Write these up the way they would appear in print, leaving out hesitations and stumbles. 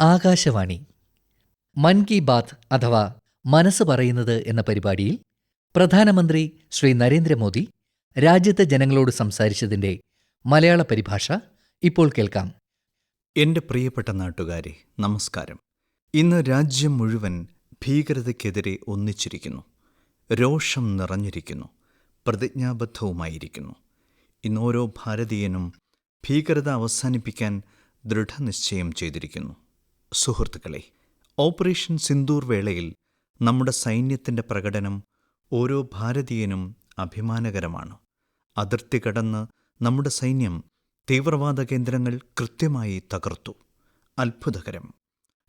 ആകാശവാണി മൻ കി ബാത്ത് അഥവാ മനസ്സ് പറയുന്നത് എന്ന പരിപാടിയിൽ പ്രധാനമന്ത്രി ശ്രീ നരേന്ദ്രമോദി രാജ്യത്തെ ജനങ്ങളോട് സംസാരിച്ചതിന്റെ മലയാള പരിഭാഷ ഇപ്പോൾ കേൾക്കാം. എൻ്റെ പ്രിയപ്പെട്ട നാട്ടുകാരെ, നമസ്കാരം. ഇന്ന് രാജ്യം മുഴുവൻ ഭീകരതയ്ക്കെതിരെ ഒന്നിച്ചിരിക്കുന്നു, രോഷം നിറഞ്ഞിരിക്കുന്നു, പ്രതിജ്ഞാബദ്ധവുമായിരിക്കുന്നു. ഇന്ന് ഓരോ ഭാരതീയനും ഭീകരത അവസാനിപ്പിക്കാൻ ദൃഢനിശ്ചയം ചെയ്തിരിക്കുന്നു. സുഹൃത്തുക്കളെ, ഓപ്പറേഷൻ സിന്ദൂർ വേളയിൽ നമ്മുടെ സൈന്യത്തിൻ്റെ പ്രകടനം ഓരോ ഭാരതീയനും അഭിമാനകരമാണ്. അതിർത്തി കടന്ന് നമ്മുടെ സൈന്യം തീവ്രവാദ കേന്ദ്രങ്ങൾ കൃത്യമായി തകർത്തു. അത്ഭുതകരം.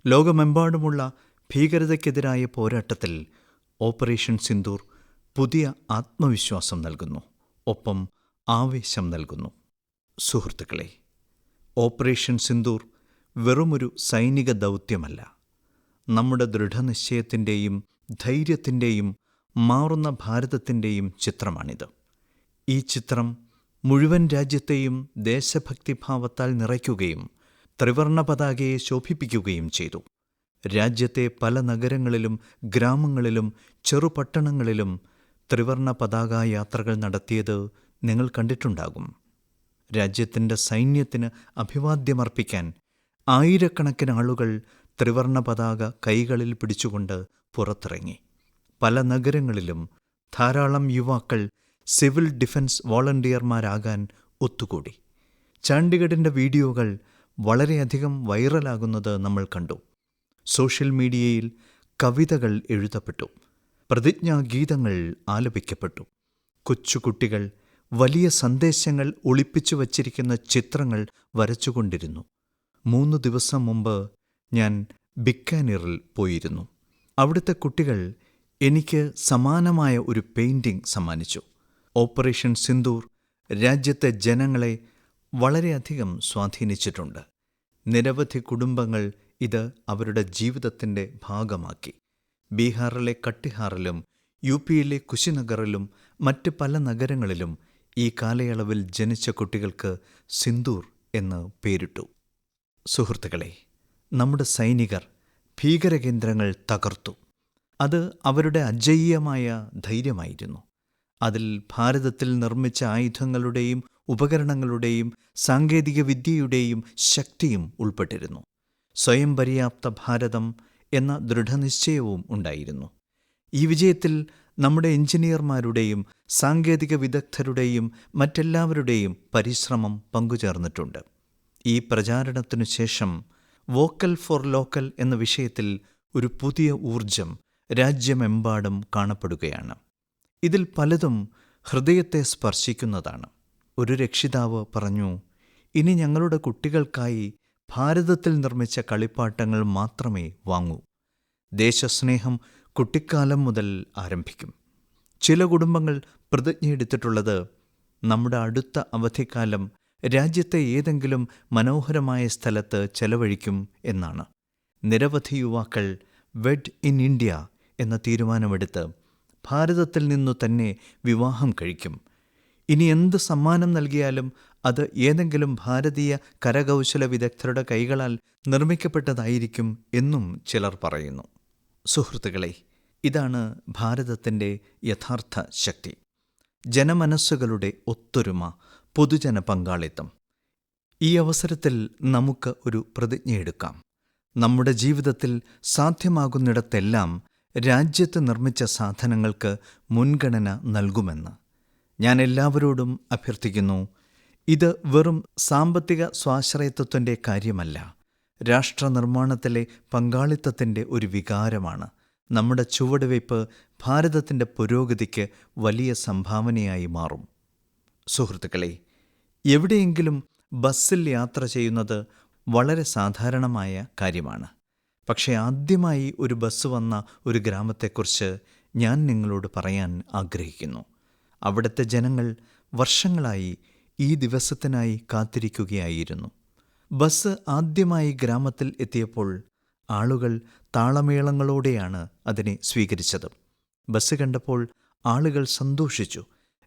ലോകമെമ്പാടുമുള്ള ഭീകരതയ്ക്കെതിരായ പോരാട്ടത്തിൽ ഓപ്പറേഷൻ സിന്ദൂർ പുതിയ ആത്മവിശ്വാസം നൽകുന്നു, ഒപ്പം ആവേശം നൽകുന്നു. സുഹൃത്തുക്കളെ, ഓപ്പറേഷൻ സിന്ദൂർ വെറുമൊരു സൈനിക ദൗത്യമല്ല. നമ്മുടെ ദൃഢനിശ്ചയത്തിൻ്റെയും ധൈര്യത്തിൻ്റെയും മാറുന്ന ഭാരതത്തിൻ്റെയും ചിത്രമാണിത്. ഈ ചിത്രം മുഴുവൻ രാജ്യത്തെയും ദേശഭക്തിഭാവത്താൽ നിറയ്ക്കുകയും ത്രിവർണ പതാകയെ ശോഭിപ്പിക്കുകയും ചെയ്തു. രാജ്യത്തെ പല നഗരങ്ങളിലും ഗ്രാമങ്ങളിലും ചെറുപട്ടണങ്ങളിലും ത്രിവർണ പതാക യാത്രകൾ നടത്തിയത് നിങ്ങൾ കണ്ടിട്ടുണ്ടാകും. രാജ്യത്തിൻ്റെ സൈന്യത്തിന് അഭിവാദ്യമർപ്പിക്കാൻ ആയിരക്കണക്കിന് ആളുകൾ ത്രിവർണ പതാക കൈകളിൽ പിടിച്ചുകൊണ്ട് പുറത്തിറങ്ങി. പല നഗരങ്ങളിലും ധാരാളം യുവാക്കൾ സിവിൽ ഡിഫൻസ് വോളണ്ടിയർമാരാകാൻ ഒത്തുകൂടി. ചണ്ഡീഗഡിൻ്റെ വീഡിയോകൾ വളരെയധികം വൈറലാകുന്നത് നമ്മൾ കണ്ടു. സോഷ്യൽ മീഡിയയിൽ കവിതകൾ എഴുതപ്പെട്ടു, പ്രതിജ്ഞാഗീതങ്ങൾ ആലപിക്കപ്പെട്ടു. കൊച്ചുകുട്ടികൾ വലിയ സന്ദേശങ്ങൾ ഒളിപ്പിച്ചു വച്ചിരിക്കുന്ന ചിത്രങ്ങൾ വരച്ചുകൊണ്ടിരുന്നു. 3 ദിവസം മുമ്പ് ഞാൻ ബിക്കാനീറിൽ പോയിരുന്നു. അവിടുത്തെ കുട്ടികൾ എനിക്ക് സമാനമായ ഒരു പെയിൻറ്റിംഗ് സമ്മാനിച്ചു. ഓപ്പറേഷൻ സിന്ദൂർ രാജ്യത്തെ ജനങ്ങളെ വളരെയധികം സ്വാധീനിച്ചിട്ടുണ്ട്. നിരവധി കുടുംബങ്ങൾ ഇത് അവരുടെ ജീവിതത്തിൻ്റെ ഭാഗമാക്കി. ബീഹാറിലെ കട്ടിഹാറിലും യു.പിയിലെ കുശിനഗറിലും മറ്റ് പല നഗരങ്ങളിലും ഈ കാലയളവിൽ ജനിച്ച കുട്ടികൾക്ക് സിന്ദൂർ എന്ന് പേരിട്ടു. സുഹൃത്തുക്കളെ, നമ്മുടെ സൈനികർ ഭീകരകേന്ദ്രങ്ങൾ തകർത്തു. അത് അവരുടെ അജയ്യമായ ധൈര്യമായിരുന്നു. അതിൽ ഭാരതത്തിൽ നിർമ്മിച്ച ആയുധങ്ങളുടെയും ഉപകരണങ്ങളുടെയും സാങ്കേതിക വിദ്യയുടെയും ശക്തിയും ഉൾപ്പെട്ടിരുന്നു. സ്വയം പര്യാപ്ത ഭാരതം എന്ന ദൃഢനിശ്ചയവും ഉണ്ടായിരുന്നു. ഈ വിജയത്തിൽ നമ്മുടെ എഞ്ചിനീയർമാരുടെയും സാങ്കേതിക വിദഗ്ധരുടെയും മറ്റെല്ലാവരുടെയും പരിശ്രമം പങ്കുചേർന്നിട്ടുണ്ട്. ഈ പ്രചാരണത്തിനു ശേഷം വോക്കൽ ഫോർ ലോക്കൽ എന്ന വിഷയത്തിൽ ഒരു പുതിയ ഊർജം രാജ്യമെമ്പാടും കാണപ്പെടുകയാണ്. ഇതിൽ പലതും ഹൃദയത്തെ സ്പർശിക്കുന്നതാണ്. ഒരു രക്ഷിതാവ് പറഞ്ഞു, ഇനി ഞങ്ങളുടെ കുട്ടികൾക്കായി ഭാരതത്തിൽ നിർമ്മിച്ച കളിപ്പാട്ടങ്ങൾ മാത്രമേ വാങ്ങൂ. ദേശസ്നേഹം കുട്ടിക്കാലം മുതൽ ആരംഭിക്കും. ചില കുടുംബങ്ങൾ പ്രതിജ്ഞയെടുത്തിട്ടുള്ളത് നമ്മുടെ അടുത്ത അവധിക്കാലം രാജ്യത്തെ ഏതെങ്കിലും മനോഹരമായ സ്ഥലത്ത് ചെലവഴിക്കും എന്നാണ്. നിരവധി യുവാക്കൾ വെഡ് ഇൻ ഇന്ത്യ എന്ന തീരുമാനമെടുത്ത് ഭാരതത്തിൽ നിന്നു തന്നെ വിവാഹം കഴിക്കും. ഇനി എന്ത് സമ്മാനം നൽകിയാലും അത് ഏതെങ്കിലും ഭാരതീയ കരകൗശല വിദഗ്ധരുടെ കൈകളാൽ നിർമ്മിക്കപ്പെട്ടതായിരിക്കും എന്നും ചിലർ പറയുന്നു. സുഹൃത്തുക്കളെ, ഇതാണ് ഭാരതത്തിൻ്റെ യഥാർത്ഥ ശക്തി. ജനമനസ്സുകളുടെ ഒത്തൊരുമ, പൊതുജന പങ്കാളിത്തം. ഈ അവസരത്തിൽ നമുക്ക് ഒരു പ്രതിജ്ഞയെടുക്കാം. നമ്മുടെ ജീവിതത്തിൽ സാധ്യമാകുന്നിടത്തെല്ലാം രാജ്യത്ത് നിർമ്മിച്ച സാധനങ്ങൾക്ക് മുൻഗണന നൽകുമെന്ന്. ഞാൻ എല്ലാവരോടും അഭ്യർത്ഥിക്കുന്നു, ഇത് വെറും സാമ്പത്തിക സ്വാശ്രയത്വത്തിൻ്റെ കാര്യമല്ല, രാഷ്ട്രനിർമ്മാണത്തിലെ പങ്കാളിത്തത്തിൻ്റെ ഒരു വികാരമാണ്. നമ്മുടെ ചുവടുവയ്പ് ഭാരതത്തിൻ്റെ പുരോഗതിക്ക് വലിയ സംഭാവനയായി മാറും. സുഹൃത്തുക്കളെ, എവിടെയെങ്കിലും ബസ്സിൽ യാത്ര ചെയ്യുന്നത് വളരെ സാധാരണമായ കാര്യമാണ്. പക്ഷേ ആദ്യമായി ഒരു ബസ് വന്ന ഒരു ഗ്രാമത്തെക്കുറിച്ച് ഞാൻ നിങ്ങളോട് പറയാൻ ആഗ്രഹിക്കുന്നു. അവിടുത്തെ ജനങ്ങൾ വർഷങ്ങളായി ഈ ദിവസത്തിനായി കാത്തിരിക്കുകയായിരുന്നു. ബസ് ആദ്യമായി ഗ്രാമത്തിൽ എത്തിയപ്പോൾ ആളുകൾ താളമേളങ്ങളോടെയാണ് അതിനെ സ്വീകരിച്ചത്. ബസ് കണ്ടപ്പോൾ ആളുകൾ സന്തോഷിച്ചു.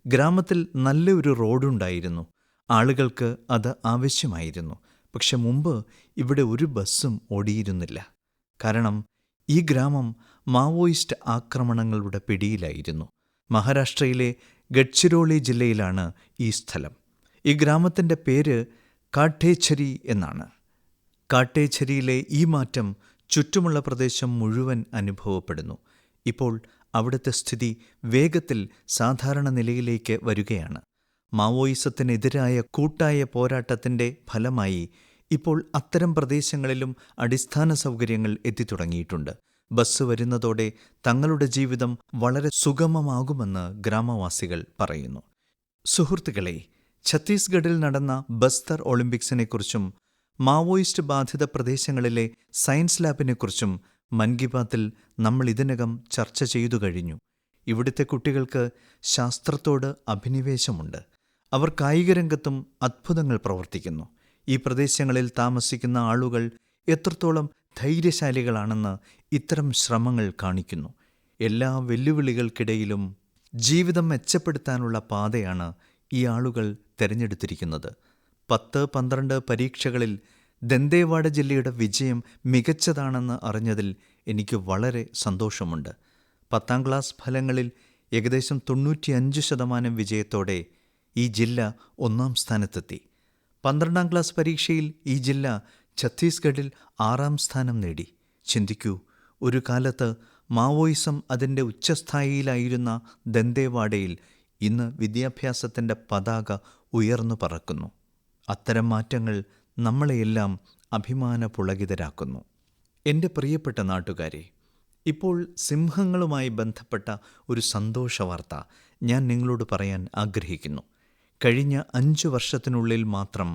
ഗ്രാമത്തിൽ നല്ലൊരു റോഡുണ്ടായിരുന്നു. ആളുകൾക്ക് അത് ആവശ്യമായിരുന്നു. പക്ഷെ മുമ്പ് ഇവിടെ ഒരു ബസ്സും ഓടിയിരുന്നില്ല. കാരണം ഈ ഗ്രാമം മാവോയിസ്റ്റ് ആക്രമണങ്ങളുടെ പിടിയിലായിരുന്നു. മഹാരാഷ്ട്രയിലെ ഗഡ്ചിരോളി ജില്ലയിലാണ് ഈ സ്ഥലം. ഈ ഗ്രാമത്തിൻ്റെ പേര് കാട്ടേഛരി എന്നാണ്. കാട്ടേഛരിയിലെ ഈ മാറ്റം ചുറ്റുമുള്ള പ്രദേശം മുഴുവൻ അനുഭവപ്പെടുന്നു. ഇപ്പോൾ അവിടുത്തെ സ്ഥിതി വേഗത്തിൽ സാധാരണ നിലയിലേക്ക് വരികയാണ്. മാവോയിസത്തിനെതിരായ കൂട്ടായ പോരാട്ടത്തിൻ്റെ ഫലമായി ഇപ്പോൾ അത്തരം പ്രദേശങ്ങളിലും അടിസ്ഥാന സൗകര്യങ്ങൾ എത്തിത്തുടങ്ങിയിട്ടുണ്ട്. ബസ് വരുന്നതോടെ തങ്ങളുടെ ജീവിതം വളരെ സുഗമമാകുമെന്ന് ഗ്രാമവാസികൾ പറയുന്നു. സുഹൃത്തുക്കളെ, ഛത്തീസ്ഗഡിൽ നടന്ന ബസ്തർ ഒളിമ്പിക്സിനെക്കുറിച്ചും മാവോയിസ്റ്റ് ബാധിത പ്രദേശങ്ങളിലെ സയൻസ് ലാബിനെക്കുറിച്ചും മൻ കി ബാത്തിൽ നമ്മൾ ഇതിനകം ചർച്ച ചെയ്തു കഴിഞ്ഞു. ഇവിടുത്തെ കുട്ടികൾക്ക് ശാസ്ത്രത്തോട് അഭിനിവേശമുണ്ട്. അവർ കായികരംഗത്തും അത്ഭുതങ്ങൾ പ്രവർത്തിക്കുന്നു. ഈ പ്രദേശങ്ങളിൽ താമസിക്കുന്ന ആളുകൾ എത്രത്തോളം ധൈര്യശാലികളാണെന്ന് ഇത്തരം ശ്രമങ്ങൾ കാണിക്കുന്നു. എല്ലാ വെല്ലുവിളികൾക്കിടയിലും ജീവിതം മെച്ചപ്പെടുത്താനുള്ള പാതയാണ് ഈ ആളുകൾ തിരഞ്ഞെടുത്തിരിക്കുന്നത്. 10-12 പരീക്ഷകളിൽ ദന്തേവാഡ ജില്ലയുടെ വിജയം മികച്ചതാണെന്ന് അറിഞ്ഞതിൽ എനിക്ക് വളരെ സന്തോഷമുണ്ട്. 10ാം ക്ലാസ് ഫലങ്ങളിൽ ഏകദേശം 95% വിജയത്തോടെ ഈ ജില്ല 1ാം സ്ഥാനത്തെത്തി. 12ാം ക്ലാസ് പരീക്ഷയിൽ ഈ ജില്ല ഛത്തീസ്ഗഡിൽ 6ാം സ്ഥാനം നേടി. ചിന്തിക്കൂ, ഒരു കാലത്ത് മാവോയിസം അതിൻ്റെ ഉച്ചസ്ഥായിയിലായിരുന്ന ദന്തേവാഡയിൽ ഇന്ന് വിദ്യാഭ്യാസത്തിൻ്റെ പതാക ഉയർന്നു പറക്കുന്നു. അത്തരം മാറ്റങ്ങൾ നമ്മളെയെല്ലാം അഭിമാനപുളകിതരാക്കുന്നു. എൻ്റെ പ്രിയപ്പെട്ട നാട്ടുകാരെ, ഇപ്പോൾ സിംഹങ്ങളുമായി ബന്ധപ്പെട്ട ഒരു സന്തോഷവാർത്ത ഞാൻ നിങ്ങളോട് പറയാൻ ആഗ്രഹിക്കുന്നു. കഴിഞ്ഞ 5 വർഷത്തിനുള്ളിൽ മാത്രം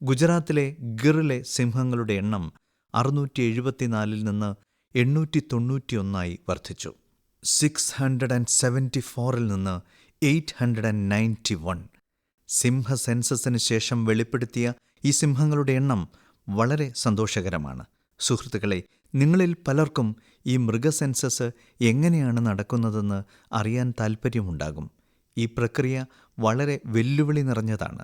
ഗുജറാത്തിലെ ഗിറിലെ സിംഹങ്ങളുടെ എണ്ണം 674 നിന്ന് 891 വർദ്ധിച്ചു. 674 നിന്ന് 891. സിംഹ സെൻസസിന് ശേഷം വെളിപ്പെടുത്തിയ ഈ സിംഹങ്ങളുടെ എണ്ണം വളരെ സന്തോഷകരമാണ്. സുഹൃത്തുക്കളെ, നിങ്ങളിൽ പലർക്കും ഈ മൃഗസെൻസസ് എങ്ങനെയാണ് നടക്കുന്നതെന്ന് അറിയാൻ താൽപ്പര്യമുണ്ടാകും. ഈ പ്രക്രിയ വളരെ വെല്ലുവിളി നിറഞ്ഞതാണ്.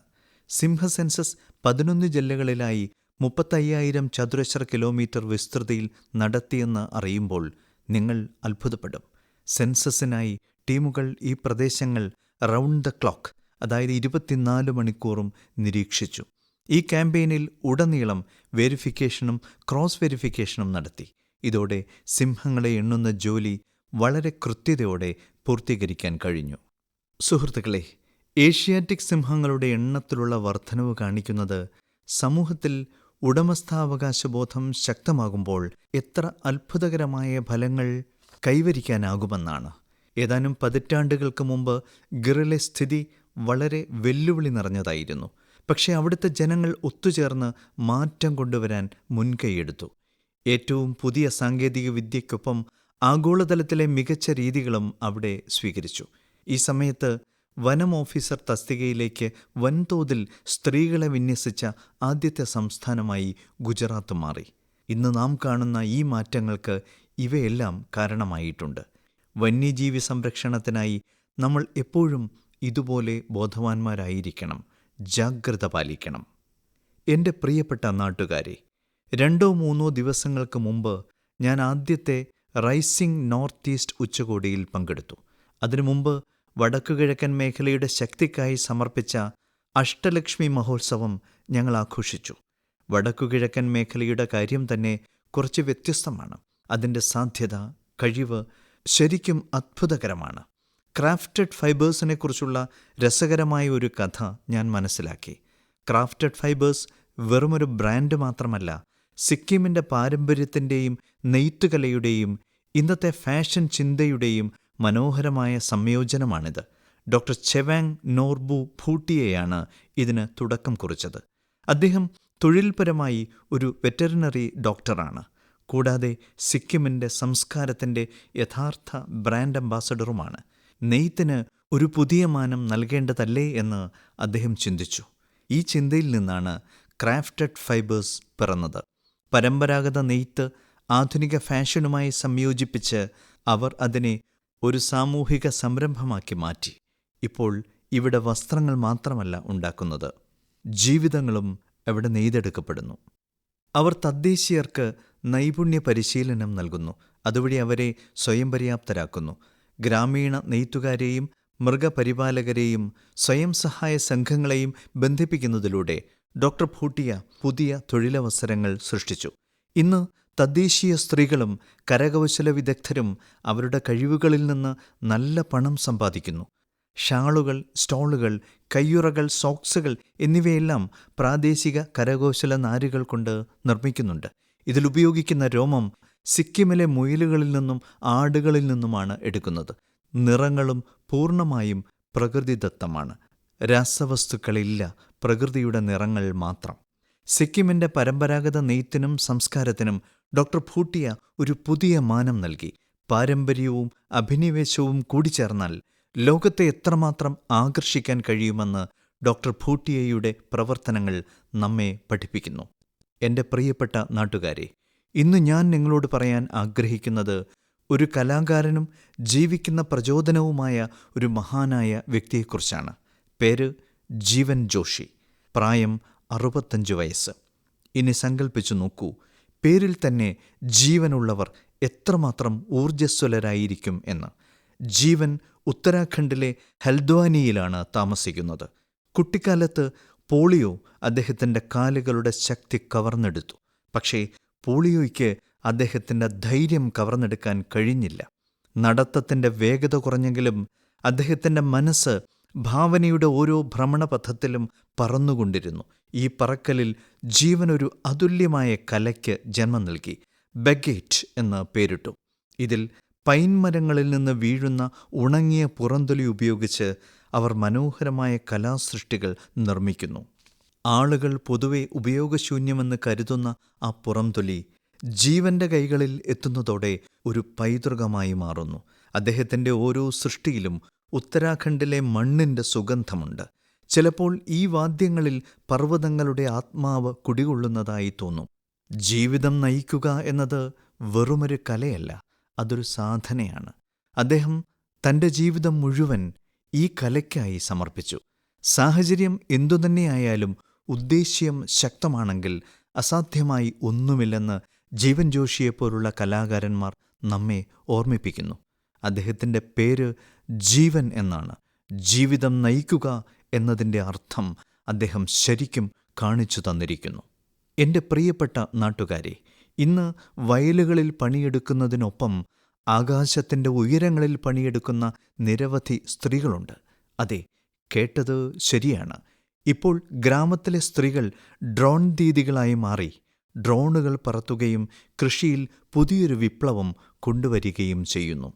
സിംഹ സെൻസസ് 11 ജില്ലകളിലായി 35,000 ചതുരശ്ര കിലോമീറ്റർ വിസ്തൃതിയിൽ നടത്തിയെന്ന് അറിയുമ്പോൾ നിങ്ങൾ അത്ഭുതപ്പെടും. സെൻസസിനായി ടീമുകൾ ഈ പ്രദേശങ്ങൾ റൗണ്ട് ദ ക്ലോക്ക്, അതായത് 24 മണിക്കൂറും നിരീക്ഷിച്ചു. ഈ ക്യാമ്പയിനിൽ ഉടനീളം വെരിഫിക്കേഷനും ക്രോസ് വെരിഫിക്കേഷനും നടത്തി. ഇതോടെ സിംഹങ്ങളെ എണ്ണുന്ന ജോലി വളരെ കൃത്യതയോടെ പൂർത്തീകരിക്കാൻ കഴിഞ്ഞു. സുഹൃത്തുക്കളെ, ഏഷ്യാറ്റിക് സിംഹങ്ങളുടെ എണ്ണത്തിലുള്ള വർധനവ് കാണിക്കുന്നത് സമൂഹത്തിൽ ഉടമസ്ഥാവകാശബോധം ശക്തമാകുമ്പോൾ എത്ര അത്ഭുതകരമായ ഫലങ്ങൾ കൈവരിക്കാനാകുമെന്നാണ്. ഏതാനും പതിറ്റാണ്ടുകൾക്ക് മുമ്പ് ഗിറിലെ സ്ഥിതി വളരെ വെല്ലുവിളി നിറഞ്ഞതായിരുന്നു. പക്ഷേ അവിടുത്തെ ജനങ്ങൾ ഒത്തുചേർന്ന് മാറ്റം കൊണ്ടുവരാൻ മുൻകൈയെടുത്തു. ഏറ്റവും പുതിയ സാങ്കേതിക വിദ്യയ്ക്കൊപ്പം ആഗോളതലത്തിലെ മികച്ച രീതികളും അവിടെ സ്വീകരിച്ചു. ഈ സമയത്ത് വനം ഓഫീസർ തസ്തികയിലേക്ക് വൻതോതിൽ സ്ത്രീകളെ വിന്യസിച്ച ആദ്യത്തെ സംസ്ഥാനമായി ഗുജറാത്ത് മാറി. ഇന്ന് നാം കാണുന്ന ഈ മാറ്റങ്ങൾക്ക് ഇവയെല്ലാം കാരണമായിട്ടുണ്ട്. വന്യജീവി സംരക്ഷണത്തിനായി നമ്മൾ എപ്പോഴും ഇതുപോലെ ബോധവാന്മാരായിരിക്കണം, ജാഗ്രത പാലിക്കണം. എൻ്റെ പ്രിയപ്പെട്ട നാട്ടുകാരെ, 2-3 ദിവസങ്ങൾക്ക് മുമ്പ് ഞാൻ ആദ്യത്തെ റൈസിംഗ് നോർത്ത് ഈസ്റ്റ് ഉച്ചകോടിയിൽ പങ്കെടുത്തു. അതിനു മുമ്പ് വടക്കുകിഴക്കൻ മേഖലയുടെ ശക്തിക്കായി സമർപ്പിച്ച അഷ്ടലക്ഷ്മി മഹോത്സവം ഞങ്ങൾ ആഘോഷിച്ചു. വടക്കുകിഴക്കൻ മേഖലയുടെ കാര്യം തന്നെ കുറച്ച് വ്യത്യസ്തമാണ്. അതിൻ്റെ സാധ്യത, കഴിവ് ശരിക്കും അത്ഭുതകരമാണ്. ക്രാഫ്റ്റഡ് ഫൈബേഴ്സിനെക്കുറിച്ചുള്ള രസകരമായ ഒരു കഥ ഞാൻ മനസ്സിലാക്കി. ക്രാഫ്റ്റഡ് ഫൈബേഴ്സ് വെറുമൊരു ബ്രാൻഡ് മാത്രമല്ല, സിക്കിമിൻ്റെ പാരമ്പര്യത്തിൻ്റെയും നെയ്ത്തുകലയുടെയും ഇന്നത്തെ ഫാഷൻ ചിന്തയുടെയും മനോഹരമായ സംയോജനമാണിത്. ഡോക്ടർ ചെവാങ് നോർബു ഭൂട്ടിയയാണ് ഇതിന് തുടക്കം കുറിച്ചത്. അദ്ദേഹം തൊഴിൽപരമായി ഒരു വെറ്ററിനറി ഡോക്ടറാണ്. കൂടാതെ സിക്കിമിൻ്റെ സംസ്കാരത്തിൻ്റെ യഥാർത്ഥ ബ്രാൻഡ് അംബാസഡറുമാണ്. നെയ്ത്തിന് ഒരു പുതിയ മാനം നൽകേണ്ടതല്ലേ എന്ന് അദ്ദേഹം ചിന്തിച്ചു. ഈ ചിന്തയിൽ നിന്നാണ് ക്രാഫ്റ്റഡ് ഫൈബേഴ്സ് പിറന്നത്. പരമ്പരാഗത നെയ്ത്ത് ആധുനിക ഫാഷനുമായി സംയോജിപ്പിച്ച് അവർ അതിനെ ഒരു സാമൂഹിക സംരംഭമാക്കി മാറ്റി. ഇപ്പോൾ ഇവിടെ വസ്ത്രങ്ങൾ മാത്രമല്ല ഉണ്ടാക്കുന്നത്, ജീവിതങ്ങളും അവിടെ നെയ്തെടുക്കപ്പെടുന്നു. അവർ തദ്ദേശീയർക്ക് നൈപുണ്യ പരിശീലനം നൽകുന്നു. അതുവഴി അവരെ സ്വയം പര്യാപ്തരാക്കുന്നു. ഗ്രാമീണ നെയ്ത്തുകാരെയും മൃഗപരിപാലകരെയും സ്വയം സഹായ സംഘങ്ങളെയും ബന്ധിപ്പിക്കുന്നതിലൂടെ ഡോക്ടർ ഭൂട്ടിയ പുതിയ തൊഴിലവസരങ്ങൾ സൃഷ്ടിച്ചു. ഇന്ന് തദ്ദേശീയ സ്ത്രീകളും കരകൗശല വിദഗ്ധരും അവരുടെ കഴിവുകളിൽ നിന്ന് നല്ല പണം സമ്പാദിക്കുന്നു. ഷാളുകൾ, സ്റ്റോളുകൾ, കയ്യുറകൾ, സോക്സുകൾ എന്നിവയെല്ലാം പ്രാദേശിക കരകൗശല നാരുകൾ കൊണ്ട് നിർമ്മിക്കുന്നുണ്ട്. ഇതിലുപയോഗിക്കുന്ന രോമം സിക്കിമിലെ മുയലുകളിൽ നിന്നും ആടുകളിൽ നിന്നുമാണ് എടുക്കുന്നത്. നിറങ്ങളും പൂർണ്ണമായും പ്രകൃതിദത്തമാണ്. രാസവസ്തുക്കളില്ല, പ്രകൃതിയുടെ നിറങ്ങൾ മാത്രം. സിക്കിമിൻ്റെ പരമ്പരാഗത നെയ്ത്തിനും സംസ്കാരത്തിനും ഡോക്ടർ ഭൂട്ടിയ ഒരു പുതിയ മാനം നൽകി. പാരമ്പര്യവും അഭിനിവേശവും കൂടിച്ചേർന്നാൽ ലോകത്തെ എത്രമാത്രം ആകർഷിക്കാൻ കഴിയുമെന്ന് ഡോക്ടർ ഭൂട്ടിയയുടെ പ്രവർത്തനങ്ങൾ നമ്മെ പഠിപ്പിക്കുന്നു. എൻ്റെ പ്രിയപ്പെട്ട നാട്ടുകാരെ, ഇന്ന് ഞാൻ നിങ്ങളോട് പറയാൻ ആഗ്രഹിക്കുന്നത് ഒരു കലാകാരനും ജീവിക്കുന്ന പ്രചോദനവുമായ ഒരു മഹാനായ വ്യക്തിയെക്കുറിച്ചാണ്. പേര് ജീവൻ ജോഷി. പ്രായം 65 വയസ്സ്. ഇനി സങ്കൽപ്പിച്ചു നോക്കൂ, പേരിൽ തന്നെ ജീവനുള്ളവർ എത്രമാത്രം ഊർജ്ജസ്വലരായിരിക്കും എന്ന്. ജീവൻ ഉത്തരാഖണ്ഡിലെ ഹൽദ്വാനിയിലാണ് താമസിക്കുന്നത്. കുട്ടിക്കാലത്ത് പോളിയോ അദ്ദേഹത്തിൻ്റെ കാലുകളുടെ ശക്തി കവർന്നെടുത്തു. പക്ഷേ പോളിയോയ്ക്ക് അദ്ദേഹത്തിൻ്റെ ധൈര്യം കവർന്നെടുക്കാൻ കഴിഞ്ഞില്ല. നടത്തത്തിൻ്റെ വേഗത കുറഞ്ഞെങ്കിലും അദ്ദേഹത്തിൻ്റെ മനസ്സ് ഭാവനയുടെ ഓരോ ഭ്രമണപഥത്തിലും പറന്നുകൊണ്ടിരുന്നു. ഈ പറക്കലിൽ ജീവനൊരു അതുല്യമായ കലയ്ക്ക് ജന്മം നൽകി. ബഗേറ്റ് എന്ന് പേരിട്ടു. ഇതിൽ പൈൻ മരങ്ങളിൽ നിന്ന് വീഴുന്ന ഉണങ്ങിയ പുറന്തൊലി ഉപയോഗിച്ച് അവർ മനോഹരമായ കലാസൃഷ്ടികൾ നിർമ്മിക്കുന്നു. ആളുകൾ പൊതുവെ ഉപയോഗശൂന്യമെന്ന് കരുതുന്ന ആ പുറംതൊലി ജീവൻ്റെ കൈകളിൽ എത്തുന്നതോടെ ഒരു പൈതൃകമായി മാറുന്നു. അദ്ദേഹത്തിൻ്റെ ഓരോ സൃഷ്ടിയിലും ഉത്തരാഖണ്ഡിലെ മണ്ണിൻ്റെ സുഗന്ധമുണ്ട്. ചിലപ്പോൾ ഈ വാദ്യങ്ങളിൽ പർവ്വതങ്ങളുടെ ആത്മാവ് കുടികൊള്ളുന്നതായി തോന്നും. ജീവിതം നയിക്കുക എന്നത് വെറുമൊരു കലയല്ല, അതൊരു സാധനയാണ്. അദ്ദേഹം തൻ്റെ ജീവിതം മുഴുവൻ ഈ കലയ്ക്കായി സമർപ്പിച്ചു. സാഹചര്യം എന്തുതന്നെയായാലും ഉദ്ദേശ്യം ശക്തമാണെങ്കിൽ അസാധ്യമായി ഒന്നുമില്ലെന്ന് ജീവൻ ജോഷിയെപ്പോലുള്ള കലാകാരന്മാർ നമ്മെ ഓർമ്മിപ്പിക്കുന്നു. അദ്ദേഹത്തിൻ്റെ പേര് ജീവൻ എന്നാണ്. ജീവിതം നയിക്കുക എന്നതിൻ്റെ അർത്ഥം അദ്ദേഹം ശരിക്കും കാണിച്ചു തന്നിരിക്കുന്നു. എൻ്റെ പ്രിയപ്പെട്ട നാട്ടുകാരെ, ഇന്ന് വയലുകളിൽ പണിയെടുക്കുന്നതിനൊപ്പം ആകാശത്തിൻ്റെ ഉയരങ്ങളിൽ പണിയെടുക്കുന്ന നിരവധി സ്ത്രീകളുണ്ട്. അതെ, കേട്ടത് ശരിയാണ്. ഇപ്പോൾ ഗ്രാമത്തിലെ സ്ത്രീകൾ ഡ്രോൺ ദീദികളായി മാറി ഡ്രോണുകൾ പറത്തുകയും കൃഷിയിൽ പുതിയൊരു വിപ്ലവം കൊണ്ടുവരികയും ചെയ്യുന്നു.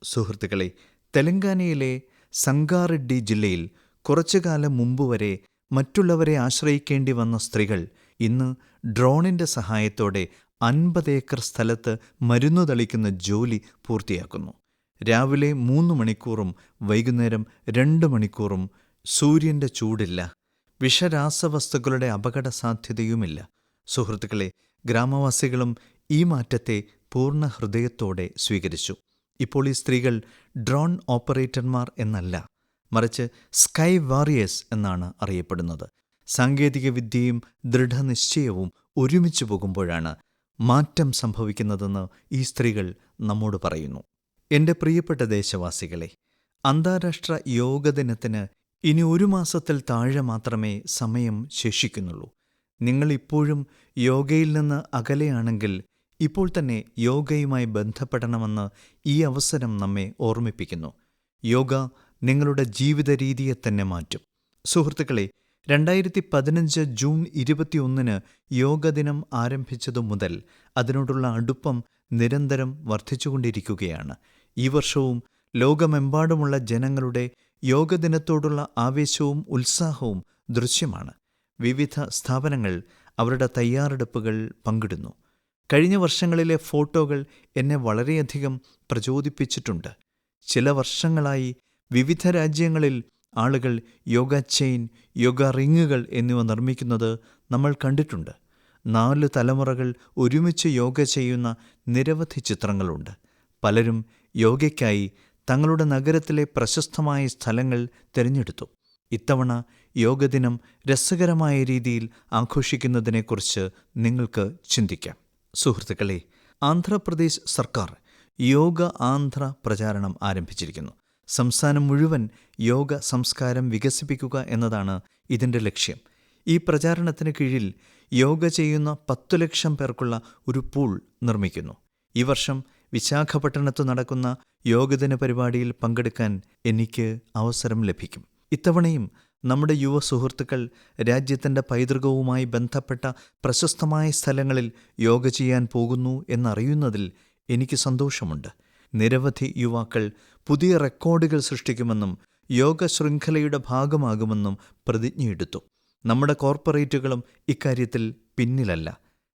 സുഹൃത്തുക്കളെ, തെലങ്കാനയിലെ സംഗാറെഡ്ഡി ജില്ലയിൽ കുറച്ചുകാലം മുമ്പ് വരെ മറ്റുള്ളവരെ ആശ്രയിക്കേണ്ടി വന്ന സ്ത്രീകൾ ഇന്ന് ഡ്രോണിൻ്റെ സഹായത്തോടെ 50 ഏക്കർ സ്ഥലത്ത് മരുന്നു തളിക്കുന്ന ജോലി പൂർത്തിയാക്കുന്നു. രാവിലെ 3 മണിക്കൂറും വൈകുന്നേരം 2 മണിക്കൂറും. സൂര്യൻ്റെ ചൂടില്ല, വിഷരാസവസ്തുക്കളുടെ അപകട സാധ്യതയുമില്ല. സുഹൃത്തുക്കളെ, ഗ്രാമവാസികളും ഈ മാറ്റത്തെ പൂർണ്ണ ഹൃദയത്തോടെ സ്വീകരിച്ചു. ഇപ്പോൾ ഈ സ്ത്രീകൾ ഡ്രോൺ ഓപ്പറേറ്റർമാർ എന്നല്ല, മറിച്ച് സ്കൈ വാരിയേഴ്സ് എന്നാണ് അറിയപ്പെടുന്നത്. സാങ്കേതികവിദ്യയും ദൃഢനിശ്ചയവും ഒരുമിച്ച് പോകുമ്പോഴാണ് മാറ്റം സംഭവിക്കുന്നതെന്ന് ഈ സ്ത്രീകൾ നമ്മോട് പറയുന്നു. എൻ്റെ പ്രിയപ്പെട്ട ദേശവാസികളെ, അന്താരാഷ്ട്ര യോഗ ദിനത്തിന് ഇനി 1 മാസത്തിൽ താഴെ മാത്രമേ സമയം ശേഷിക്കുന്നുള്ളൂ. നിങ്ങളിപ്പോഴും യോഗയിൽ നിന്ന് അകലെയാണെങ്കിൽ ഇപ്പോൾ തന്നെ യോഗയുമായി ബന്ധപ്പെടണമെന്ന് ഈ അവസരം നമ്മെ ഓർമ്മിപ്പിക്കുന്നു. യോഗ നിങ്ങളുടെ ജീവിത രീതിയെ തന്നെ മാറ്റും. സുഹൃത്തുക്കളെ, 2015 ജൂൺ 21 യോഗ ദിനം ആരംഭിച്ചതു മുതൽ അതിനോടുള്ള അടുപ്പം നിരന്തരം വർദ്ധിച്ചുകൊണ്ടിരിക്കുകയാണ്. ഈ വർഷവും ലോകമെമ്പാടുമുള്ള ജനങ്ങളുടെ യോഗ ദിനത്തോടുള്ള ആവേശവും ഉത്സാഹവും ദൃശ്യമാണ്. വിവിധ സ്ഥാപനങ്ങൾ അവരുടെ തയ്യാറെടുപ്പുകൾ പങ്കിടുന്നു. കഴിഞ്ഞ വർഷങ്ങളിലെ ഫോട്ടോകൾ എന്നെ വളരെയധികം പ്രചോദിപ്പിച്ചിട്ടുണ്ട്. ചില വർഷങ്ങളായി വിവിധ രാജ്യങ്ങളിൽ ആളുകൾ യോഗ ചെയിൻ, യോഗ റിങ്ങുകൾ എന്നിവ നിർമ്മിക്കുന്നത് നമ്മൾ കണ്ടിട്ടുണ്ട്. 4 തലമുറകൾ ഒരുമിച്ച് യോഗ ചെയ്യുന്ന നിരവധി ചിത്രങ്ങളുണ്ട്. പലരും യോഗയ്ക്കായി തങ്ങളുടെ നഗരത്തിലെ പ്രശസ്തമായ സ്ഥലങ്ങൾ തിരഞ്ഞെടുത്തു. ഇത്തവണ യോഗദിനം രസകരമായ രീതിയിൽ ആഘോഷിക്കുന്നതിനെക്കുറിച്ച് നിങ്ങൾക്ക് ചിന്തിക്കാം. സുഹൃത്തുക്കളെ, ആന്ധ്രാപ്രദേശ് സർക്കാർ യോഗ ആന്ധ്ര പ്രചാരണം ആരംഭിച്ചിരിക്കുന്നു. സംസ്ഥാനം മുഴുവൻ യോഗ സംസ്കാരം വികസിപ്പിക്കുക എന്നതാണ് ഇതിൻ്റെ ലക്ഷ്യം. ഈ പ്രചാരണത്തിന് കീഴിൽ യോഗ ചെയ്യുന്ന 10 ലക്ഷം പേർക്കുള്ള ഒരു പൂൾ നിർമ്മിക്കുന്നു. ഈ വർഷം വിശാഖപട്ടണത്ത് നടക്കുന്ന യോഗദിന പരിപാടിയിൽ പങ്കെടുക്കാൻ എനിക്ക് അവസരം ലഭിക്കും. ഇത്തവണയും നമ്മുടെ യുവ സുഹൃത്തുക്കൾ രാജ്യത്തിൻ്റെ പൈതൃകവുമായി ബന്ധപ്പെട്ട പ്രശസ്തമായ സ്ഥലങ്ങളിൽ യോഗ ചെയ്യാൻ പോകുന്നു എന്നറിയുന്നതിൽ എനിക്ക് സന്തോഷമുണ്ട്. നിരവധി യുവാക്കൾ പുതിയ റെക്കോർഡുകൾ സൃഷ്ടിക്കുമെന്നും യോഗ ശൃംഖലയുടെ ഭാഗമാകുമെന്നും പ്രതിജ്ഞയെടുത്തു. നമ്മുടെ കോർപ്പറേറ്റുകളും ഇക്കാര്യത്തിൽ പിന്നിലല്ല.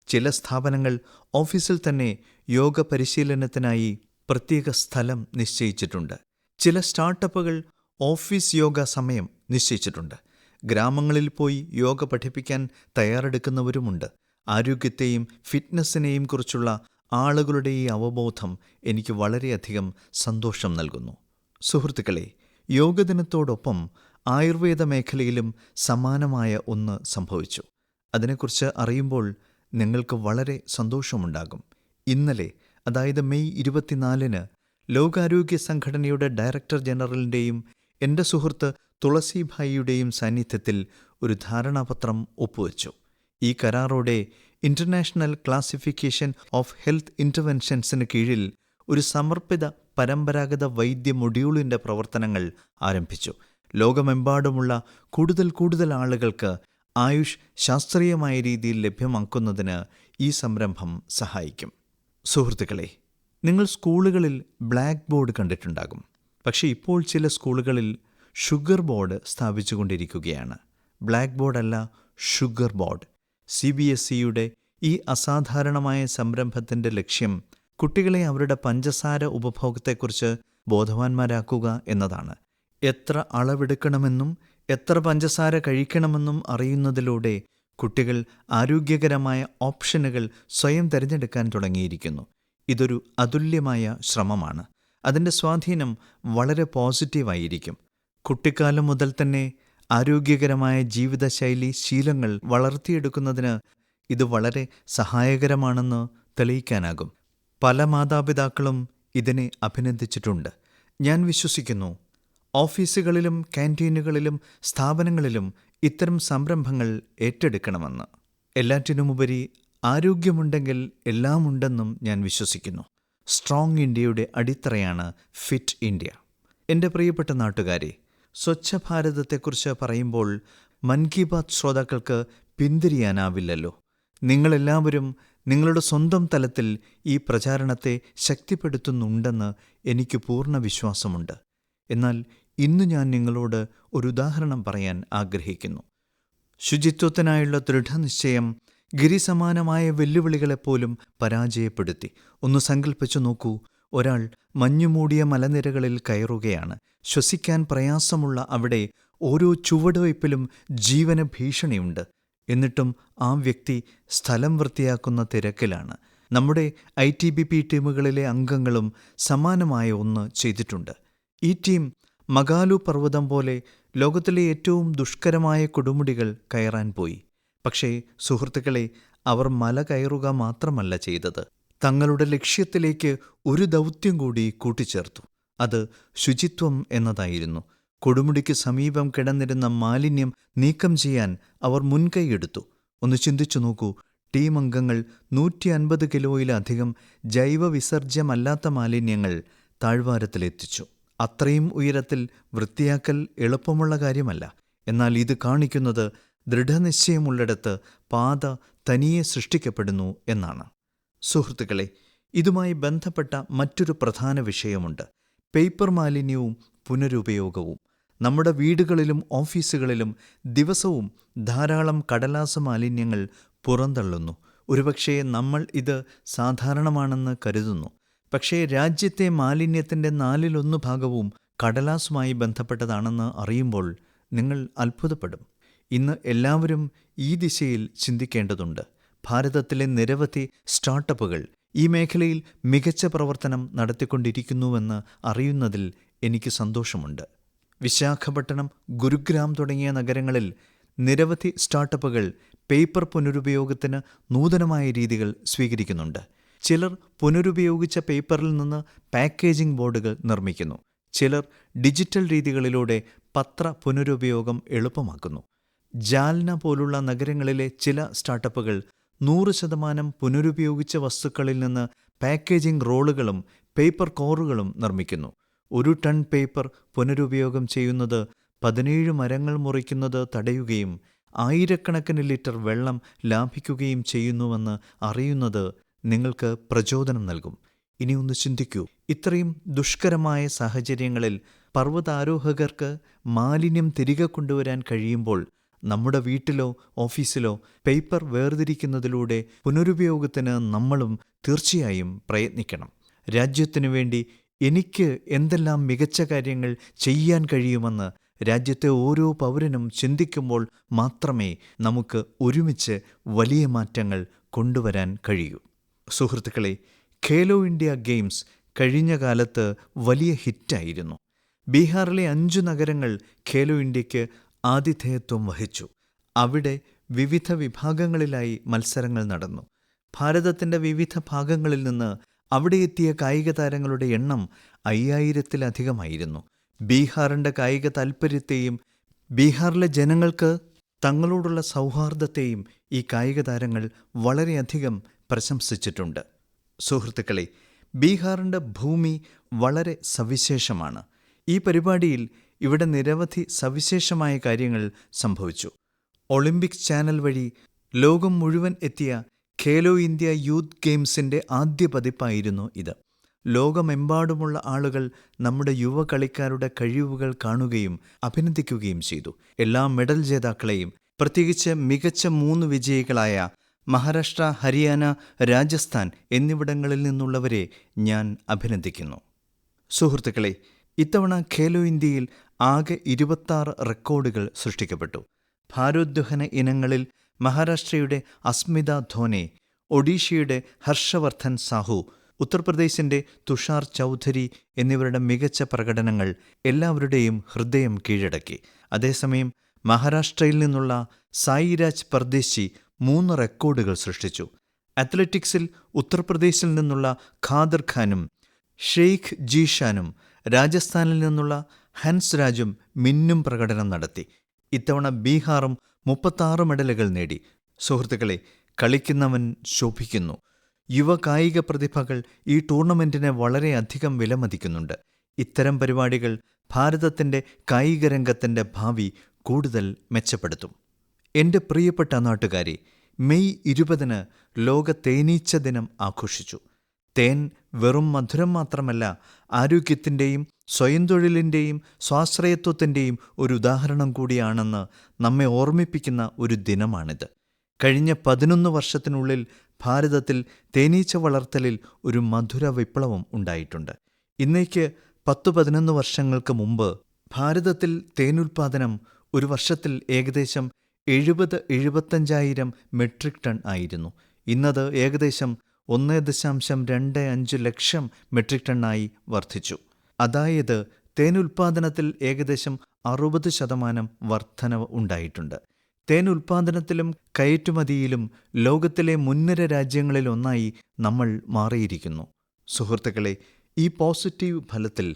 ചില സ്ഥാപനങ്ങൾ ഓഫീസിൽ തന്നെ യോഗ പരിശീലനത്തിനായി പ്രത്യേക സ്ഥലം നിശ്ചയിച്ചിട്ടുണ്ട്. ചില സ്റ്റാർട്ടപ്പുകൾ ഓഫീസ് യോഗ സമയം നിശ്ചയിച്ചിട്ടുണ്ട്. ഗ്രാമങ്ങളിൽ പോയി യോഗ പഠിപ്പിക്കാൻ തയ്യാറെടുക്കുന്നവരുമുണ്ട്. ആരോഗ്യത്തെയും ഫിറ്റ്നസ്സിനെയും കുറിച്ചുള്ള ആളുകളുടെ ഈ അവബോധം എനിക്ക് വളരെയധികം സന്തോഷം നൽകുന്നു. സുഹൃത്തുക്കളെ, യോഗദിനത്തോടൊപ്പം ആയുർവേദ മേഖലയിലും സമാനമായ ഒന്ന് സംഭവിച്ചു. അതിനെക്കുറിച്ച് അറിയുമ്പോൾ നിങ്ങൾക്ക് വളരെ സന്തോഷമുണ്ടാകും. ഇന്നലെ, അതായത് മെയ് 24-ന് ലോകാരോഗ്യ സംഘടനയുടെ ഡയറക്ടർ ജനറലിൻ്റെയും എൻ്റെ സുഹൃത്ത് തുളസിഭായിയുടെയും സാന്നിധ്യത്തിൽ ഒരു ധാരണാപത്രം ഒപ്പുവെച്ചു. ഈ കരാറോടെ ഇൻ്റർനാഷണൽ ക്ലാസിഫിക്കേഷൻ ഓഫ് ഹെൽത്ത് ഇൻ്റർവെൻഷൻസിന് കീഴിൽ ഒരു സമർപ്പിത പരമ്പരാഗത വൈദ്യ മൊഡ്യൂളിൻ്റെ പ്രവർത്തനങ്ങൾ ആരംഭിച്ചു. ലോകമെമ്പാടുമുള്ള കൂടുതൽ ആളുകൾക്ക് ആയുഷ് ശാസ്ത്രീയമായ രീതിയിൽ ലഭ്യമാക്കുന്നതിന് ഈ സംരംഭം സഹായിക്കും. സുഹൃത്തുക്കളെ, നിങ്ങൾ സ്കൂളുകളിൽ ബ്ലാക്ക് ബോർഡ് കണ്ടിട്ടുണ്ടാകും. പക്ഷേ ഇപ്പോൾ ചില സ്കൂളുകളിൽ ഷുഗർ ബോർഡ് സ്ഥാപിച്ചുകൊണ്ടിരിക്കുകയാണ്. ബ്ലാക്ക് ബോർഡല്ല, ഷുഗർ ബോർഡ്. CBSEയുടെ ഈ അസാധാരണമായ സംരംഭത്തിൻ്റെ ലക്ഷ്യം കുട്ടികളെ അവരുടെ പഞ്ചസാര ഉപഭോഗത്തെക്കുറിച്ച് ബോധവാന്മാരാക്കുക എന്നതാണ്. എത്ര അളവെടുക്കണമെന്നും എത്ര പഞ്ചസാര കഴിക്കണമെന്നും അറിയുന്നതിലൂടെ കുട്ടികൾ ആരോഗ്യകരമായ ഓപ്ഷനുകൾ സ്വയം തിരഞ്ഞെടുക്കാൻ തുടങ്ങിയിരിക്കുന്നു. ഇതൊരു അതുല്യമായ ശ്രമമാണ്. അതിൻ്റെ സ്വാധീനം വളരെ പോസിറ്റീവായിരിക്കും. കുട്ടിക്കാലം മുതൽ തന്നെ ആരോഗ്യകരമായ ജീവിതശൈലി ശീലങ്ങൾ വളർത്തിയെടുക്കുന്നതിന് ഇത് വളരെ സഹായകരമാണെന്ന് തെളിയിക്കാനാകും. പല മാതാപിതാക്കളും ഇതിനെ അഭിനന്ദിച്ചിട്ടുണ്ട്. ഞാൻ വിശ്വസിക്കുന്നു, ഓഫീസുകളിലും ക്യാൻറ്റീനുകളിലും സ്ഥാപനങ്ങളിലും ഇത്തരം സംരംഭങ്ങൾ ഏറ്റെടുക്കണമെന്ന്. എല്ലാറ്റിനുമുപരി ആരോഗ്യമുണ്ടെങ്കിൽ എല്ലാമുണ്ടെന്നും ഞാൻ വിശ്വസിക്കുന്നു. സ്ട്രോങ് ഇന്ത്യയുടെ അടിത്തറയാണ് ഫിറ്റ് ഇന്ത്യ. എൻ്റെ പ്രിയപ്പെട്ട നാട്ടുകാരെ, സ്വച്ഛ ഭാരതത്തെക്കുറിച്ച് പറയുമ്പോൾ മൻ കി ബാത്ത് ശ്രോതാക്കൾക്ക് പിന്തിരിയാനാവില്ലല്ലോ. നിങ്ങളെല്ലാവരും നിങ്ങളുടെ സ്വന്തം തലത്തിൽ ഈ പ്രചാരണത്തെ ശക്തിപ്പെടുത്തുന്നുണ്ടെന്ന് എനിക്ക് പൂർണ്ണ വിശ്വാസമുണ്ട്. എന്നാൽ ഇന്ന് ഞാൻ നിങ്ങളോട് ഒരു ഉദാഹരണം പറയാൻ ആഗ്രഹിക്കുന്നു. ശുചിത്വത്തിനായുള്ള ദൃഢനിശ്ചയം ഗിരിസമാനമായ വെല്ലുവിളികളെപ്പോലും പരാജയപ്പെടുത്തി. ഒന്ന് സങ്കല്പിച്ചു നോക്കൂ, ഒരാൾ മഞ്ഞുമൂടിയ മലനിരകളിൽ കയറുകയാണ്. ശ്വസിക്കാൻ പ്രയാസമുള്ള അവിടെ ഓരോ ചുവടുവയ്പിലും ജീവന് ഭീഷണിയുണ്ട്. എന്നിട്ടും ആ വ്യക്തി സ്ഥലം വൃത്തിയാക്കുന്ന തിരക്കിലാണ്. നമ്മുടെ ITBP ടീമുകളിലെ അംഗങ്ങളും സമാനമായ ഒന്ന് ചെയ്തിട്ടുണ്ട്. ഈ ടീം മകാലു പർവ്വതം പോലെ ലോകത്തിലെ ഏറ്റവും ദുഷ്കരമായ കൊടുമുടികൾ കയറാൻ പോയി. പക്ഷേ സുഹൃത്തുക്കളെ, അവർ മല കയറുക മാത്രമല്ല ചെയ്തത്, തങ്ങളുടെ ലക്ഷ്യത്തിലേക്ക് ഒരു ദൗത്യം കൂടി കൂട്ടിച്ചേർത്തു. അത് ശുചിത്വം എന്നതായിരുന്നു. കൊടുമുടിക്ക് സമീപം കിടന്നിരുന്ന മാലിന്യം നീക്കം ചെയ്യാൻ അവർ മുൻകൈയെടുത്തു. ഒന്ന് ചിന്തിച്ചു നോക്കൂ, ടീം അംഗങ്ങൾ 150 കിലോയിലധികം ജൈവ വിസർജ്യമല്ലാത്ത മാലിന്യങ്ങൾ താഴ്വാരത്തിലെത്തിച്ചു. അത്രയും ഉയരത്തിൽ വൃത്തിയാക്കൽ എളുപ്പമുള്ള കാര്യമല്ല. എന്നാൽ ഇത് കാണിക്കുന്നത് ദൃഢനിശ്ചയമുള്ളിടത്ത് പാത തനിയെ സൃഷ്ടിക്കപ്പെടുന്നു എന്നാണ്. സുഹൃത്തുക്കളെ, ഇതുമായി ബന്ധപ്പെട്ട മറ്റൊരു പ്രധാന വിഷയമുണ്ട്: പേപ്പർ മാലിന്യവും പുനരുപയോഗവും. നമ്മുടെ വീടുകളിലും ഓഫീസുകളിലും ദിവസവും ധാരാളം കടലാസ് മാലിന്യങ്ങൾ പുറന്തള്ളുന്നു. ഒരുപക്ഷേ നമ്മൾ ഇത് സാധാരണമാണെന്ന് കരുതുന്നു. പക്ഷേ രാജ്യത്തെ മാലിന്യത്തിൻ്റെ 1/4 ഭാഗവും കടലാസുമായി ബന്ധപ്പെട്ടതാണെന്ന് അറിയുമ്പോൾ നിങ്ങൾ അത്ഭുതപ്പെടും. ഇന്ന് എല്ലാവരും ഈ ദിശയിൽ ചിന്തിക്കേണ്ടതുണ്ട്. ഭാരതത്തിലെ നിരവധി സ്റ്റാർട്ടപ്പുകൾ ഈ മേഖലയിൽ മികച്ച പ്രവർത്തനം നടത്തിക്കൊണ്ടിരിക്കുന്നുവെന്ന് അറിയുന്നതിൽ എനിക്ക് സന്തോഷമുണ്ട്. വിശാഖപട്ടണം, ഗുരുഗ്രാം തുടങ്ങിയ നഗരങ്ങളിൽ നിരവധി സ്റ്റാർട്ടപ്പുകൾ പേപ്പർ പുനരുപയോഗത്തിന് നൂതനമായ രീതികൾ സ്വീകരിക്കുന്നുണ്ട്. ചിലർ പുനരുപയോഗിച്ച പേപ്പറിൽ നിന്ന് പാക്കേജിംഗ് ബോർഡുകൾ നിർമ്മിക്കുന്നു. ചിലർ ഡിജിറ്റൽ രീതികളിലൂടെ പത്ര പുനരുപയോഗം എളുപ്പമാക്കുന്നു. ജാൽന പോലുള്ള നഗരങ്ങളിലെ ചില സ്റ്റാർട്ടപ്പുകൾ 100% പുനരുപയോഗിച്ച വസ്തുക്കളിൽ നിന്ന് പാക്കേജിംഗ് റോളുകളും പേപ്പർ കോറുകളും നിർമ്മിക്കുന്നു. 1 ടൺ പേപ്പർ പുനരുപയോഗം ചെയ്യുന്നത് 17 മരങ്ങൾ മുറിക്കുന്നത് തടയുകയും ആയിരക്കണക്കിന് ലിറ്റർ വെള്ളം ലാഭിക്കുകയും ചെയ്യുന്നുവെന്ന് അറിയുന്നത് നിങ്ങൾക്ക് പ്രചോദനം നൽകും. ഇനി ഒന്ന് ചിന്തിക്കൂ, ഇത്രയും ദുഷ്കരമായ സാഹചര്യങ്ങളിൽ പർവ്വതാരോഹകർക്ക് മാലിന്യം തിരികെ കൊണ്ടുവരാൻ കഴിയുമ്പോൾ നമ്മുടെ വീട്ടിലോ ഓഫീസിലോ പേപ്പർ വേർതിരിക്കുന്നതിലൂടെ പുനരുപയോഗത്തിന് നമ്മളും തീർച്ചയായും പ്രയത്നിക്കണം. രാജ്യത്തിനു വേണ്ടി എനിക്ക് എന്തെല്ലാം മികച്ച കാര്യങ്ങൾ ചെയ്യാൻ കഴിയുമെന്ന് രാജ്യത്തെ ഓരോ പൗരനും ചിന്തിക്കുമ്പോൾ മാത്രമേ നമുക്ക് ഒരുമിച്ച് വലിയ മാറ്റങ്ങൾ കൊണ്ടുവരാൻ കഴിയൂ. സുഹൃത്തുക്കളെ, ഖേലോ ഇന്ത്യ ഗെയിംസ് കഴിഞ്ഞ കാലത്ത് വലിയ ഹിറ്റായിരുന്നു. ബീഹാറിലെ 5 നഗരങ്ങൾ ഖേലോ ഇന്ത്യയ്ക്ക് ആതിഥേയത്വം വഹിച്ചു. അവിടെ വിവിധ വിഭാഗങ്ങളിലായി മത്സരങ്ങൾ നടന്നു. ഭാരതത്തിൻ്റെ വിവിധ ഭാഗങ്ങളിൽ നിന്ന് അവിടെ എത്തിയ കായിക താരങ്ങളുടെ എണ്ണം 5000-ലധികമായിരുന്നു. ബീഹാറിൻ്റെ കായിക താൽപ്പര്യത്തെയും ബീഹാറിലെ ജനങ്ങൾക്ക് തങ്ങളോടുള്ള സൗഹാർദ്ദത്തെയും ഈ കായിക താരങ്ങൾ വളരെയധികം പ്രശംസിച്ചിട്ടുണ്ട്. സുഹൃത്തുക്കളെ, ബീഹാറിൻ്റെ ഭൂമി വളരെ സവിശേഷമാണ്. ഈ പരിപാടിയിൽ ഇവിടെ നിരവധി സവിശേഷമായ കാര്യങ്ങൾ സംഭവിച്ചു. ഒളിമ്പിക്സ് ചാനൽ വഴി ലോകം മുഴുവൻ എത്തിയ ഖേലോ ഇന്ത്യ യൂത്ത് ഗെയിംസിൻ്റെ ആദ്യ പതിപ്പായിരുന്നു ഇത്. ലോകമെമ്പാടുമുള്ള ആളുകൾ നമ്മുടെ യുവ കളിക്കാരുടെ കഴിവുകൾ കാണുകയും അഭിനന്ദിക്കുകയും ചെയ്തു. എല്ലാ മെഡൽ ജേതാക്കളെയും, പ്രത്യേകിച്ച് മികച്ച 3 വിജയികളായ മഹാരാഷ്ട്ര, ഹരിയാന, രാജസ്ഥാൻ എന്നിവിടങ്ങളിൽ നിന്നുള്ളവരെ ഞാൻ അഭിനന്ദിക്കുന്നു. സുഹൃത്തുക്കളെ, ഇത്തവണ ഖേലോ ഇന്ത്യയിൽ ആകെ 26 റെക്കോർഡുകൾ സൃഷ്ടിക്കപ്പെട്ടു. ഭാരോദ്വഹന ഇനങ്ങളിൽ മഹാരാഷ്ട്രയുടെ അസ്മിത ധോനെ, ഒഡീഷയുടെ ഹർഷവർദ്ധൻ സാഹു, ഉത്തർപ്രദേശിൻ്റെ തുഷാർ ചൗധരി എന്നിവരുടെ മികച്ച പ്രകടനങ്ങൾ എല്ലാവരുടെയും ഹൃദയം കീഴടക്കി. അതേസമയം മഹാരാഷ്ട്രയിൽ നിന്നുള്ള സായിരാജ് പർദേശി 3 റെക്കോർഡുകൾ സൃഷ്ടിച്ചു. അത്ലറ്റിക്സിൽ ഉത്തർപ്രദേശിൽ നിന്നുള്ള ഖാദർ ഖാനും ഷെയ്ഖ് ജീഷാനും രാജസ്ഥാനിൽ നിന്നുള്ള ഹൻസ് രാജും മിന്നും പ്രകടനം നടത്തി. ഇത്തവണ ബീഹാറും 36 മെഡലുകൾ നേടി. സുഹൃത്തുക്കളെ, കളിക്കുന്നവൻ ശോഭിക്കുന്നു. യുവ കായിക പ്രതിഭകൾ ഈ ടൂർണമെൻറ്റിനെ വളരെയധികം വിലമതിക്കുന്നുണ്ട്. ഇത്തരം പരിപാടികൾ ഭാരതത്തിൻ്റെ കായിക രംഗത്തിൻ്റെ ഭാവി കൂടുതൽ മെച്ചപ്പെടുത്തും. എൻ്റെ പ്രിയപ്പെട്ട നാട്ടുകാരെ, മെയ് 20-ന് ലോക തേനീച്ച ദിനം ആഘോഷിച്ചു. തേൻ വെറും മധുരം മാത്രമല്ല, ആരോഗ്യത്തിൻ്റെയും സ്വയം തൊഴിലിൻ്റെയും സ്വാശ്രയത്വത്തിൻ്റെയും ഒരു ഉദാഹരണം കൂടിയാണെന്ന് നമ്മെ ഓർമ്മിപ്പിക്കുന്ന ഒരു ദിനമാണിത്. കഴിഞ്ഞ 11 വർഷത്തിനുള്ളിൽ ഭാരതത്തിൽ തേനീച്ച വളർത്തലിൽ ഒരു മധുര വിപ്ലവം ഉണ്ടായിട്ടുണ്ട്. ഇന്നേക്ക് 10-11 വർഷങ്ങൾക്ക് മുമ്പ് ഭാരതത്തിൽ തേനുൽപാദനം ഒരു വർഷത്തിൽ ഏകദേശം 70-75,000 മെട്രിക് ടൺ ആയിരുന്നു. ഇന്നത് ഏകദേശം 1.25 ലക്ഷം മെട്രിക് ടണ്ണായി വർദ്ധിച്ചു. അതായത് തേനുൽപാദനത്തിൽ ഏകദേശം 60% വർധനവ് ഉണ്ടായിട്ടുണ്ട്. തേൻ ഉൽപാദനത്തിലും കയറ്റുമതിയിലും ലോകത്തിലെ മുൻനിര രാജ്യങ്ങളിലൊന്നായി നമ്മൾ മാറിയിരിക്കുന്നു. സുഹൃത്തുക്കളെ, ഈ പോസിറ്റീവ് ഫലത്തിൽ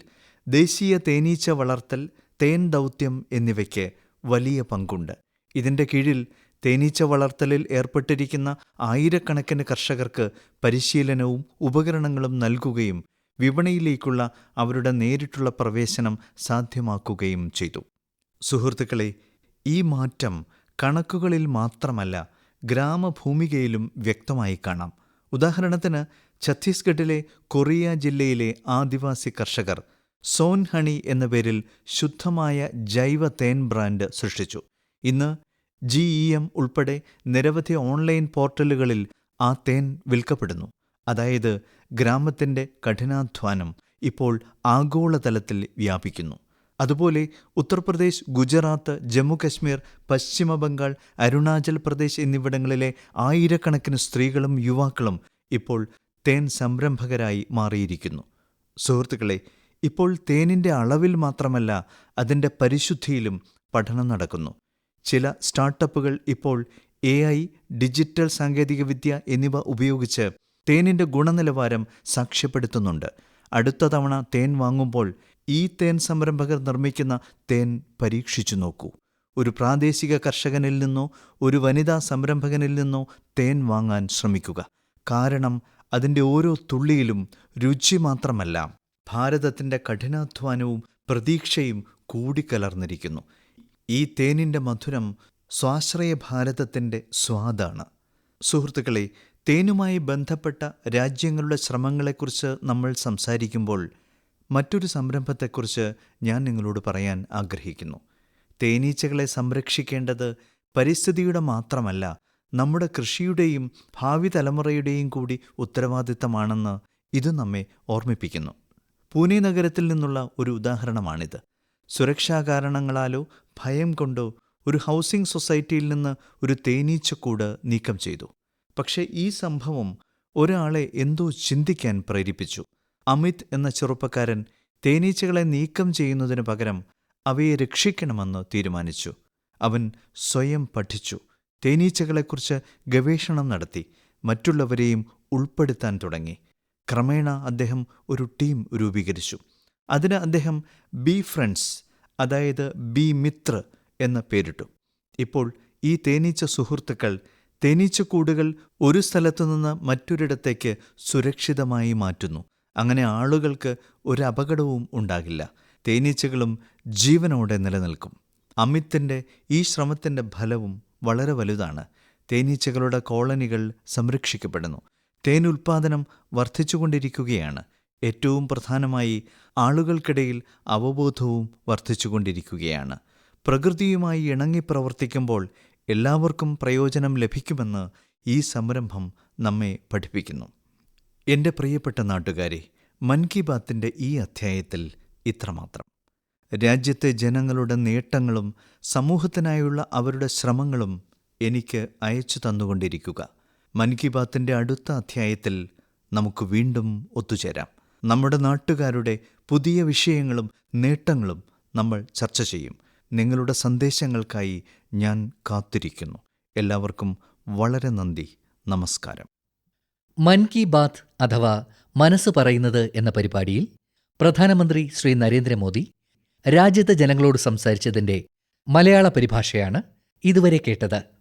ദേശീയ തേനീച്ച വളർത്തൽ, തേൻ ദൗത്യം എന്നിവയ്ക്ക് വലിയ പങ്കുണ്ട്. ഇതിൻ്റെ കീഴിൽ തേനീച്ച വളർത്തലിൽ ഏർപ്പെട്ടിരിക്കുന്ന ആയിരക്കണക്കിന് കർഷകർക്ക് പരിശീലനവും ഉപകരണങ്ങളും നൽകുകയും വിപണിയിലേക്കുള്ള അവരുടെ നേരിട്ടുള്ള പ്രവേശനം സാധ്യമാക്കുകയും ചെയ്തു. സുഹൃത്തുക്കളെ, ഈ മാറ്റം കണക്കുകളിൽ മാത്രമല്ല, ഗ്രാമഭൂമികയിലും വ്യക്തമായി കാണാം. ഉദാഹരണത്തിന്, ഛത്തീസ്ഗഡിലെ കൊറിയ ജില്ലയിലെ ആദിവാസി കർഷകർ സോൻ ഹണി എന്ന പേരിൽ ശുദ്ധമായ ജൈവ തേൻ ബ്രാൻഡ് സൃഷ്ടിച്ചു. ഇന്ന് GEM ഉൾപ്പെടെ നിരവധി ഓൺലൈൻ പോർട്ടലുകളിൽ ആ തേൻ വിൽക്കപ്പെടുന്നു. അതായത് ഗ്രാമത്തിൻ്റെ കഠിനാധ്വാനം ഇപ്പോൾ ആഗോളതലത്തിൽ വ്യാപിക്കുന്നു. അതുപോലെ ഉത്തർപ്രദേശ്, ഗുജറാത്ത്, ജമ്മു കശ്മീർ, പശ്ചിമ ബംഗാൾ, അരുണാചൽ പ്രദേശ് എന്നിവിടങ്ങളിലെ ആയിരക്കണക്കിന് സ്ത്രീകളും യുവാക്കളും ഇപ്പോൾ തേൻ സംരംഭകരായി മാറിയിരിക്കുന്നു. സുഹൃത്തുക്കളെ, ഇപ്പോൾ തേനിൻ്റെ അളവിൽ മാത്രമല്ല അതിൻ്റെ പരിശുദ്ധിയിലും പഠനം നടക്കുന്നു. ചില സ്റ്റാർട്ടപ്പുകൾ ഇപ്പോൾ AI, ഡിജിറ്റൽ സാങ്കേതികവിദ്യ എന്നിവ ഉപയോഗിച്ച് തേനിൻ്റെ ഗുണനിലവാരം സാക്ഷ്യപ്പെടുത്തുന്നുണ്ട്. അടുത്ത തവണ തേൻ വാങ്ങുമ്പോൾ ഈ തേൻ സംരംഭകർ നിർമ്മിക്കുന്ന തേൻ പരീക്ഷിച്ചു നോക്കൂ. ഒരു പ്രാദേശിക കർഷകനിൽ നിന്നോ ഒരു വനിതാ സംരംഭകനിൽ നിന്നോ തേൻ വാങ്ങാൻ ശ്രമിക്കുക. കാരണം അതിൻ്റെ ഓരോ തുള്ളിയിലും രുചി മാത്രമല്ല, ഭാരതത്തിൻ്റെ കഠിനാധ്വാനവും പ്രതീക്ഷയും കൂടിക്കലർന്നിരിക്കുന്നു. ഈ തേനിൻ്റെ മധുരം സ്വാശ്രയ ഭാരതത്തിൻ്റെ സ്വാദാണ്. സുഹൃത്തുക്കളെ, തേനുമായി ബന്ധപ്പെട്ട രാജ്യങ്ങളുടെ ശ്രമങ്ങളെക്കുറിച്ച് നമ്മൾ സംസാരിക്കുമ്പോൾ മറ്റൊരു സംരംഭത്തെക്കുറിച്ച് ഞാൻ നിങ്ങളോട് പറയാൻ ആഗ്രഹിക്കുന്നു. തേനീച്ചകളെ സംരക്ഷിക്കേണ്ടത് പരിസ്ഥിതിയുടെ മാത്രമല്ല, നമ്മുടെ കൃഷിയുടെയും ഭാവി തലമുറയുടെയും കൂടി ഉത്തരവാദിത്തമാണെന്ന് ഇത് നമ്മെ ഓർമ്മിപ്പിക്കുന്നു. പൂനെ നഗരത്തിൽ നിന്നുള്ള ഒരു ഉദാഹരണമാണിത്. സുരക്ഷാ കാരണങ്ങളാലോ ഭയം കൊണ്ടോ ഒരു ഹൗസിംഗ് സൊസൈറ്റിയിൽ നിന്ന് ഒരു തേനീച്ചക്കൂട് നീക്കം ചെയ്തു. പക്ഷേ ഈ സംഭവം ഒരാളെ എന്തോ ചിന്തിക്കാൻ പ്രേരിപ്പിച്ചു. അമിത് എന്ന ചെറുപ്പക്കാരൻ തേനീച്ചകളെ നീക്കം ചെയ്യുന്നതിനു പകരം അവയെ രക്ഷിക്കണമെന്ന് തീരുമാനിച്ചു. അവൻ സ്വയം പഠിച്ചു, തേനീച്ചകളെക്കുറിച്ച് ഗവേഷണം നടത്തി, മറ്റുള്ളവരെയും ഉൾപ്പെടുത്താൻ തുടങ്ങി. ക്രമേണ അദ്ദേഹം ഒരു ടീം രൂപീകരിച്ചു. അതിന് അദ്ദേഹം ബി ഫ്രണ്ട്സ്, അതായത് ബി മിത്ര എന്ന് പേരിട്ടു. ഇപ്പോൾ ഈ തേനീച്ച സുഹൃത്തുക്കൾ തേനീച്ചക്കൂടുകൾ ഒരു സ്ഥലത്തുനിന്ന് മറ്റൊരിടത്തേക്ക് സുരക്ഷിതമായി മാറ്റുന്നു. അങ്ങനെ ആളുകൾക്ക് ഒരു അപകടവും ഉണ്ടാകില്ല. തേനീച്ചകളും ജീവനോടെ നിലനിൽക്കും. അമിത്തിൻ്റെ ഈ ശ്രമത്തിൻ്റെ ഫലവും വളരെ വലുതാണ്. തേനീച്ചകളുടെ കോളനികൾ സംരക്ഷിക്കപ്പെടുന്നു. തേൻ ഉൽപ്പാദനം വർദ്ധിച്ചുകൊണ്ടിരിക്കുകയാണ്. ഏറ്റവും പ്രധാനമായി ആളുകൾക്കിടയിൽ അവബോധവും വർദ്ധിച്ചുകൊണ്ടിരിക്കുകയാണ്. പ്രകൃതിയുമായി ഇണങ്ങി പ്രവർത്തിക്കുമ്പോൾ എല്ലാവർക്കും പ്രയോജനം ലഭിക്കുമെന്ന് ഈ സംരംഭം നമ്മെ പഠിപ്പിക്കുന്നു. എൻ്റെ പ്രിയപ്പെട്ട നാട്ടുകാരെ, മൻ കി ബാത്തിൻ്റെ ഈ അധ്യായത്തിൽ ഇത്രമാത്രം. രാജ്യത്തെ ജനങ്ങളുടെ നേട്ടങ്ങളും സമൂഹത്തിനായുള്ള അവരുടെ ശ്രമങ്ങളും എനിക്ക് അയച്ചു തന്നുകൊണ്ടിരിക്കുക. മൻ കി ബാത്തിൻ്റെ അടുത്ത അധ്യായത്തിൽ നമുക്ക് വീണ്ടും ഒത്തുചേരാം. നമ്മുടെ നാട്ടുകാരുടെ പുതിയ വിഷയങ്ങളും നേട്ടങ്ങളും നമ്മൾ ചർച്ച ചെയ്യും. നിങ്ങളുടെ സന്ദേശങ്ങൾക്കായി ഞാൻ കാത്തിരിക്കുന്നു. എല്ലാവർക്കും വളരെ നന്ദി. നമസ്കാരം. മൻ കി ബാത്ത് അഥവാ മനസ്സ് പറയുന്നത് എന്ന പരിപാടിയിൽ പ്രധാനമന്ത്രി ശ്രീ നരേന്ദ്രമോദി രാജ്യത്തെ ജനങ്ങളോട് സംസാരിച്ചതിൻ്റെ മലയാള പരിഭാഷയാണ് ഇതുവരെ കേട്ടത്.